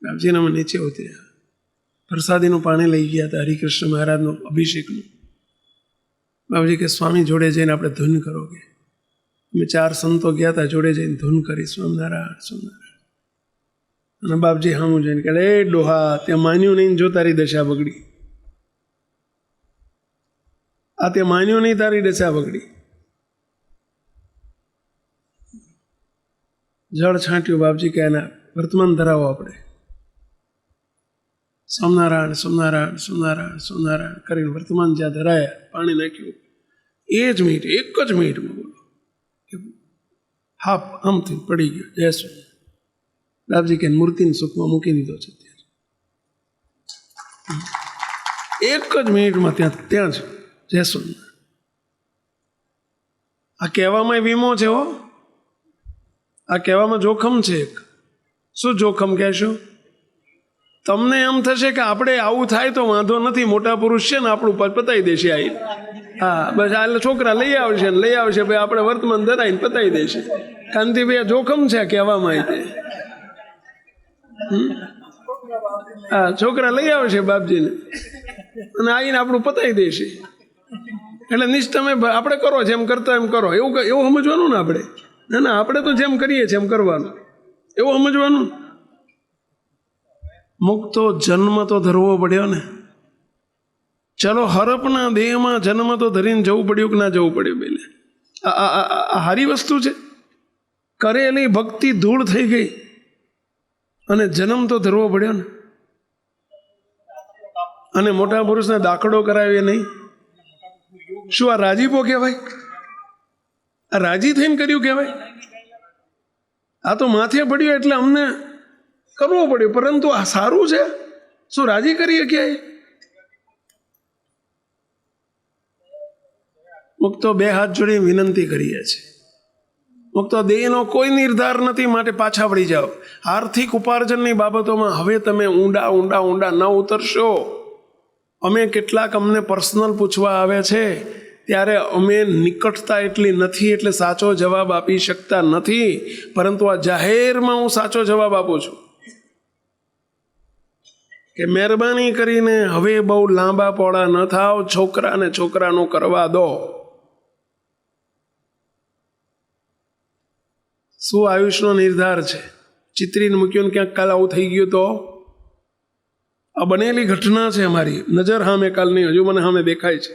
બાપજીને અમે નીચે ઉતર્યા. પ્રસાદીનું પાણી લઈ ગયા હતા, હરિકૃષ્ણ મહારાજનું અભિષેકનું. બાપજી કે સ્વામી જોડે જઈને આપણે ધૂન કરો. કે અમે 4 સંતો ગયા હતા, જોડે જઈને ધૂન કરી, સ્વામિનારાયણ સ્વામિનારાયણ. અને બાપજી હામું જઈને કહે, એ ડોહા, ત્યાં માન્યું નહીં, જો તારી દશા બગડી. આ તે માન્યું નહીં, તારી દશા બગડી. જળ છાંટ્યું. બાપજી કે એના વર્તમાન ધરાવો આપણે. સ્વામિનારાયણ સ્વામિનારાયણ સ્વામિનારાયણ સ્વામિનારાયણ કરીને વર્તમાન જ્યાં ધરાયા, પાણી નાખ્યું. એ જ મિનિટ, એક જ મિનિટમાં બોલો હાપ આમથી પડી ગયો. જય સ્વામી. બાપજી કે મૂર્તિને સુખમાં મૂકી દીધો છે. એક જ મિનિટમાં ત્યાં જ. જય સ્વામી. આ કહેવામાં વીમો છે હો, આ કહેવામાં જોખમ છે. શું જોખમ કહેશો? તમને એમ થશે કે આપણે આવું થાય તો વાંધો નથી, મોટા પુરુષ છે ને આપણું પતાવી દેશે. આવી હા બસ આ છોકરા લઈ આવશે ને લઈ આવશે, ભાઈ આપણે વર્તમાન ધરાઈને પતાવી દેશે. કાંતિભાઈ, આ જોખમ છે કહેવામાં. હા, છોકરા લઈ આવશે બાપજીને અને આવીને આપણું પતાવી દેશે. એટલે તમે આપણે કરો જેમ કરતા એમ કરો, એવું સમજવાનું ને આપણે. ના, આપણે તો જેમ કરીએ છીએ એમ કરવાનું, એવું સમજવાનું. મુક્તો જન્મ તો ધરવો પડ્યો ને. ચલો હરપના દેહમાં જન્મ તો ધરીને જવું પડ્યું કે ના જવું પડ્યું બેલે? આ હારી વસ્તુ છે. કરેલી ભક્તિ ધૂળ થઈ ગઈ અને જન્મ તો ધરવો પડ્યો ને. અને મોટા પુરુષને દાખલો કરાવીએ નહીં. શું આ રાજીપો કહેવાય? આ રાજી થઈને કર્યું કહેવાય? આ તો માથે પડ્યું એટલે અમને કરવો પડ્યો, પરંતુ આ સારું છે. શું રાજી કરીએ ક્યાંય? મુક્તો બે હાથ જોડી વિનંતી કરીએ છીએ. મુક્તો દેહનો કોઈ નિર્ધાર નથી, માટે પાછા વળી જાઓ. આર્થિક ઉપાર્જનની બાબતોમાં હવે તમે ઊંડા ઊંડા ઊંડા ન ઉતરશો. અમે કેટલાક અમને પર્સનલ પૂછવા આવે છે ત્યારે અમે નિકટતા એટલી નથી એટલે સાચો જવાબ આપી શકતા નથી, પરંતુ આ જાહેરમાં હું સાચો જવાબ આપું છું કે મહેરબાની કરીને હવે બહુ લાંબા પોળા ન થાવ. છોકરાને છોકરાનું કરવા દો. શું આયુષનો નિર્ધાર છે? ચિત્રીને મૂક્યું ક્યાંક કાલ આવું થઈ ગયું તો? આ બનેલી ઘટના છે અમારી નજર સામે કાલની, હજુ મને સામે દેખાય છે.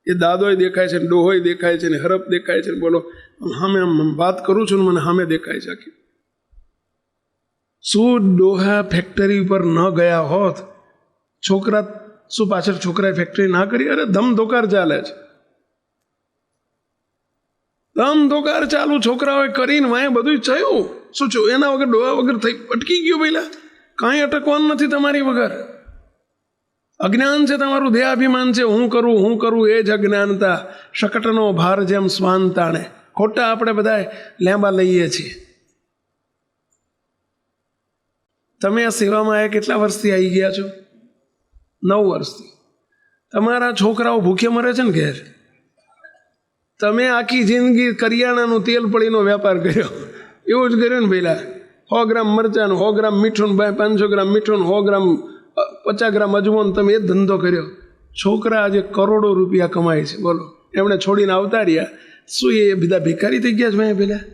એ દાદોય દેખાય છે, ડોહોય દેખાય છે, ને હરપ દેખાય છે. બોલો, સામે વાત કરું છું ને મને સામે દેખાય છે આખી. શું ડોહા ફેક્ટરી પર ન ગયા હોત? છોકરા શું પાછળ છોકરાએ ફેક્ટરી ના કરી? અરે ધમધોકાર ચાલે છે, ધમધોકાર ચાલુ. છોકરાઓએ કરીને વાંય બધું થયું. શું છું એના વગર ડોહા વગર થઈ અટકી ગયું? પહેલા કાંઈ અટકવાનું નથી તમારી વગર. અજ્ઞાન છે તમારું, દેહાભિમાન છે. હું કરું એ જ અજ્ઞાનતા. શકટનો ભાર જેમ શ્વાન તાણે. ખોટા આપણે બધા લેંબા લઈએ છીએ. તમે આ સેવામાં આવ્યા કેટલા વર્ષથી આવી ગયા છો? 9 વર્ષથી. તમારા છોકરાઓ ભૂખે મરે છે ને ઘેર. તમે આખી જિંદગી કરિયાણાનું તેલ પડીનો વેપાર કર્યો. એવું જ કર્યું ને પહેલાં. 100 ગ્રામ મરચાંનું, 100 ગ્રામ મીઠું, 500 ગ્રામ મીઠું, 100 ગ્રામ 50 ગ્રામ અજમોન. તમે એ જ ધંધો કર્યો. છોકરા આજે કરોડો રૂપિયા કમાય છે. બોલો, એમણે છોડીને આવતા રહ્યા. શું એ બધા ભિખારી થઈ ગયા છે ભાઈ પહેલાં?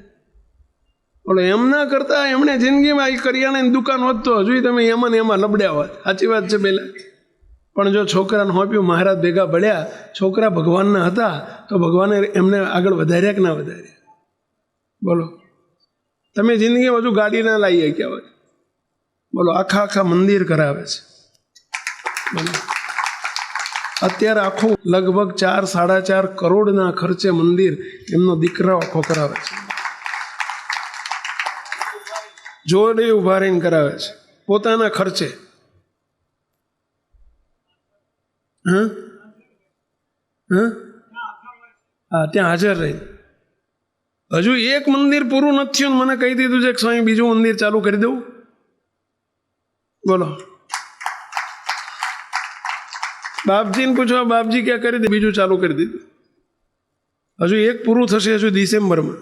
બોલો, એમ ના કરતા એમણે જિંદગીમાં આ કરિયાણાની દુકાન હોત તો હજુ તમે એમાં લબડ્યા હોત. સાચી વાત છે પહેલાં. પણ જો છોકરાને હોપ્યું, મહારાજ ભેગા પડ્યા, છોકરા ભગવાનના હતા તો ભગવાને એમને આગળ વધાર્યા કે ના વધાર્યા? બોલો, તમે જિંદગીમાં હજુ ગાડી ના લાવી શક્યા હોય. બોલો, આખા મંદિર કરાવે છે. બોલો, અત્યારે આખું લગભગ 4-4.5 કરોડના ખર્ચે મંદિર એમનો દીકરો આખો કરાવે છે. જોડે ઉભા રહીને કરાવે છે પોતાના ખર્ચે. હા, ત્યાં હાજર રહી. હજુ એક મંદિર પૂરું નથી થયું, મને કહી દીધું છે કે સ્વામી બીજું મંદિર ચાલુ કરી દઉં. બોલો, બાપજીને પૂછવા, બાપજી ક્યાં કરી દે, બીજું ચાલુ કરી દીધું. હજુ એક પૂરું થશે, હજુ ડિસેમ્બરમાં.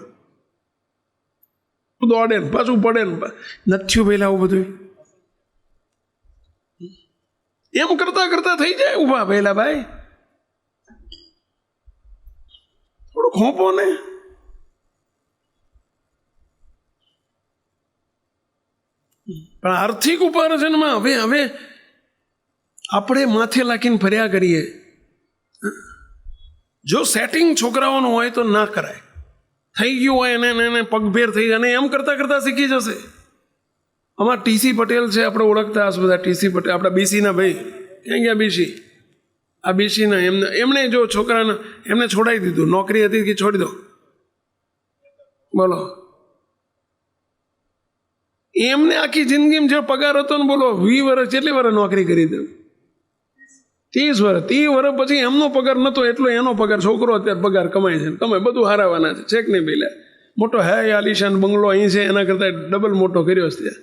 દોડે ને પાછું પડે ને. નથી થયું પહેલાં આવું બધું? એમ કરતા થઈ જાય ઊભા પહેલા. ભાઈ થોડુંક હોંપો ને. પણ આર્થિક ઉપાર્જનમાં હવે આપણે માથે લાખીને ફર્યા કરીએ. જો સેટિંગ છોકરાઓનું હોય તો ના કરાય. થઈ ગયું હોય એને પગભેર થઈ જાય, અને એમ કરતા શીખી જશે. અમારા ટીસી પટેલ છે, આપણે ઓળખતા હશે બધા. ટીસી પટેલ આપણા બીસીના ભાઈ. ક્યાં ગયા બીસી? આ બીસીના એમણે જો છોકરાને એમને છોડાવી દીધું. નોકરી હતી કે છોડી દો. બોલો, એમને આખી જિંદગીમાં જે પગાર હતો ને, બોલો 20 વર્ષ કેટલી વર્ષ નોકરી કરી દઉં? 30 વર્ષ. 30 વર્ષ પછી એમનો પગાર નહોતો એટલો એનો પગાર. છોકરો અત્યારે પગાર કમાય છે, કમાય બધું હારાવાના છે. છેક નહીં પહેલાં મોટો હે આલિશાન બંગલો અહીં છે, એના કરતાં ડબલ મોટો કર્યો છે ત્યાં.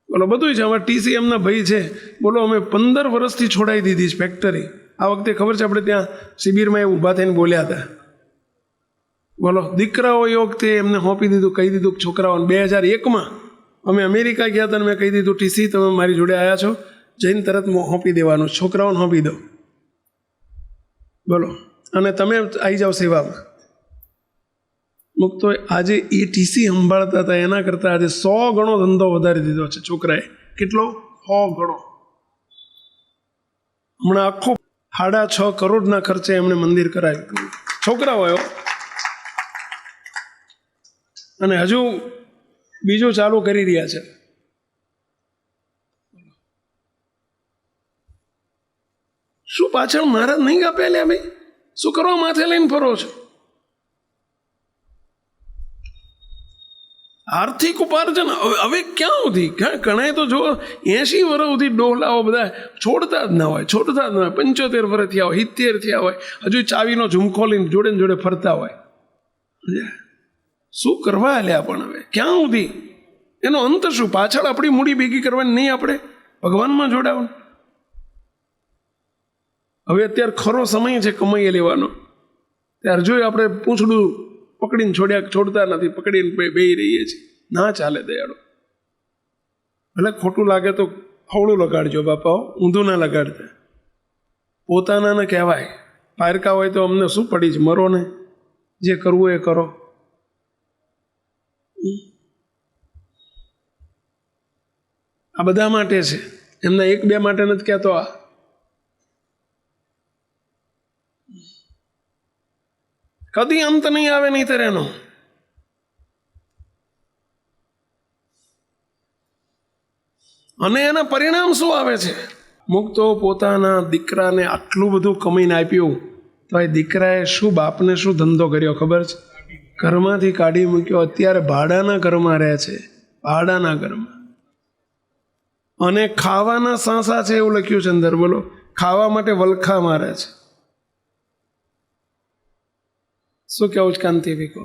બોલો, બધું છે. અમારા ટીસી એમના ભાઈ છે. બોલો, અમે 15 વર્ષથી છોડાવી દીધી છે ફેક્ટરી. આ વખતે ખબર છે આપણે ત્યાં શિબિરમાં એ ઊભા થઈને બોલ્યા હતા. બોલો, દીકરાઓ એ વખતે એમને સોંપી દીધું, કહી દીધું છોકરાઓને. 2001માં અમે અમેરિકા ગયા હતા, મેં કહી દીધું ટીસી તમે મારી જોડે આવ્યા છો, જઈને તરત સોંપી દેવાનું, છોકરાઓને સોંપી દો. બોલો, અને તમે આવી જાઓ સેવામાં. મુક્તો આજે એ ટીસી સંભાળતા હતા એના કરતાં આજે 100 ગણો ધંધો વધારી દીધો છે છોકરાએ. કેટલો? 100 ગણો. હમણાં આખો 6.5 કરોડના ખર્ચે એમણે મંદિર કરાવ્યું, છોકરા હોય, અને હજુ બીજું ચાલુ કરી રહ્યા છે. શું પાછળ મહારાજ નહીં આપેલા ભાઈ? શું કરવા માથે લઈને ફરો છો? આર્થિક ઉપાર્જન હવે ક્યાં સુધી? ઘણા તો જો 80 વર્ષ સુધી ડોહલાઓ બધા છોડતા જ ના હોય, 75 વર્ષ થયા હોય, 70 થયા હોય, હજુ ચાવીનો ઝુમખો લઈને જોડે ને જોડે ફરતા હોય. શું કરવા આલ્યા પણ હવે ક્યાં સુધી? એનો અંત શું? પાછળ આપણી મૂડી ભેગી કરવાની નહીં, આપણે ભગવાનમાં જોડાવાનું. હવે અત્યારે ખરો સમય છે કમાઈ લેવાનો. ત્યારે જોઈ આપણે પૂંછડું પકડીને છોડતા નથી, પકડીને બેહી રહીએ છીએ. ના ચાલે દયાળો. ભલે ખોટું લાગે તો ફવડું લગાડજો બાપાઓ, ઊંધું ના લગાડતા. પોતાનાને કહેવાય, પારકા હોય તો અમને શું પડી છે, મરો ને, જે કરવું એ કરો. આ બધા માટે છે, એમના 1-2 માટે નથી કહેતો. આ કદી અંત નહીં આવે નહીં ત્યારે એનો. અને એના પરિણામ શું આવે છે? મુક્તો પોતાના દીકરાને આટલું બધું કમાઈને આપ્યું, તો એ દીકરાએ શું બાપને શું ધંધો કર્યો ખબર છે? ઘરમાંથી કાઢી મૂક્યો. અત્યારે ભાડાના ઘરમાં રહે છે, ભાડાના ઘરમાં. અને ખાવાના સાંસા છે એવું લખ્યું છે અંદર. બોલો, ખાવા માટે વલખા મારે છે. શું કહેવું છે કાંતિભાઈ? કહો.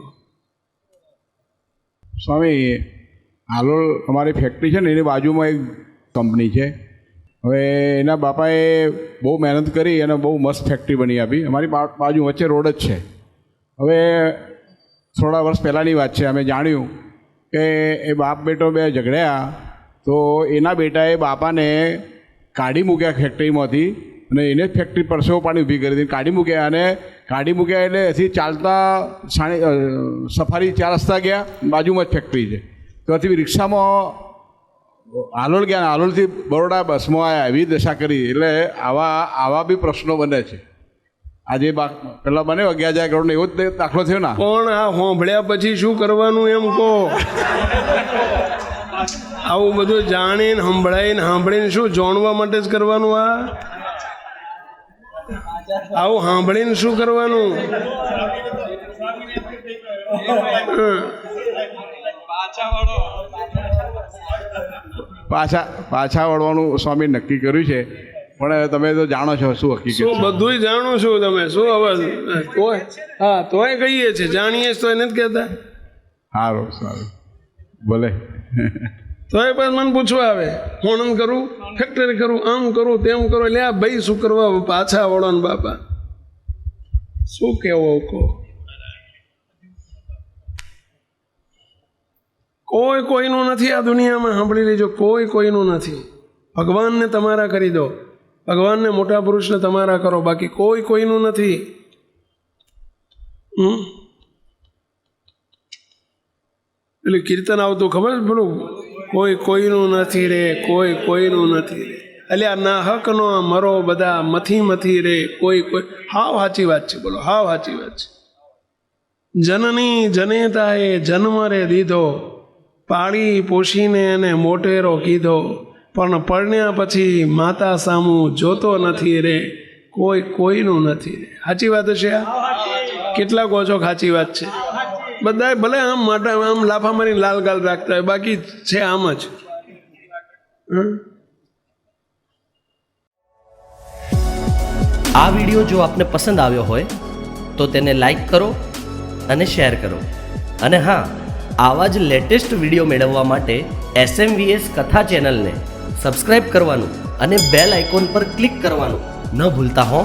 સ્વામી, હાલોલ અમારી ફેક્ટરી છે ને, એની બાજુમાં એક કંપની છે. હવે એના બાપાએ બહુ મહેનત કરી અને બહુ મસ્ત ફેક્ટરી બની આપી. અમારી બાજુ વચ્ચે રોડ જ છે. હવે થોડા વર્ષ પહેલાંની વાત છે, અમે જાણ્યું કે એ બાપ બેટો 2 ઝઘડ્યા, તો એના બેટાએ બાપાને કાઢી મૂક્યા ફેક્ટરીમાંથી, અને એને જ ફેક્ટરી પરસેવો પાણી ઊભી કરી દીધી, કાઢી મૂક્યા. અને કાઢી મૂક્યા એટલે એથી ચાલતા સફારી 4 રસ્તા ગયા, બાજુમાં જ ફેક્ટરી છે. તો એથી રિક્ષામાં હાલોલ ગયા, ને હાલોલથી બરોડા બસમાં આવ્યા. એવી દશા કરી. એટલે આવા બી પ્રશ્નો બને છે. આજે પેલા બને 11,000 કરોડનો એવો જ દાખલો થયો ને. પણ આ હોંભળ્યા પછી શું કરવાનું એમ કહો? આવું બધું જાણીને સાંભળીને શું જાણવા માટે જ કરવાનું? આવું સાંભળીને શું કરવાનું? પાછા વળવાનું સ્વામી નક્કી કર્યું છે. પણ તમે તો જાણો છો શું હકીકત? શું બધું જાણો છો તમે? શું હવે તોય? હા, તોય કહીએ છીએ, જાણીએ તો નથી કહેતા. સારું ભલે. તોય પછી મને પૂછવા આવે, હોણન કરું, ફેક્ટરી કરું, આમ કરું, તેમ કરું. એટલે આ ભાઈ શું કરવા પાછા વળો ને બાપા? શું કેવો કહો? કોઈ કોઈનું નથી આ દુનિયામાં. સાંભળી લેજો, કોઈ કોઈનું નથી. ભગવાનને તમારા કરી દો, ભગવાનને મોટા પુરુષને તમારા કરો, બાકી કોઈ કોઈનું નથી. પેલું કીર્તન આવતું ખબર છે પેલું, કોઈ કોઈનું નથી રે, કોઈ કોઈનું નથી રે. એટલે ના હકનો મરો બધા મથી રે, કોઈ. હાવ સાચી વાત છે. બોલો, હાવ સાચી વાત છે. જનની જનેતાએ જન્મ રે દીધો, પાળી પોષીને એને મોટેરો કીધો, પણ પરણ્યા પછી માતા સામું જોતો નથી રે, કોઈ કોઈનું નથી રે. સાચી વાત છે આ? કેટલા કહો છો સાચી વાત છે? બધા ભલે આમ માટે આમ લાફા મારીને લાલ ગાલ રાખતા હોય, બાકી છે આમ જ. આ વિડીયો જો આપને પસંદ આવ્યો હોય તો તેને લાઈક કરો અને શેર કરો. અને હા, આવા જ લેટેસ્ટ વિડીયો મેળવવા માટે SMVS કથા ચેનલને સબસ્ક્રાઇબ કરવાનું અને બેલ આઇકોન પર ક્લિક કરવાનું ન ભૂલતા હો.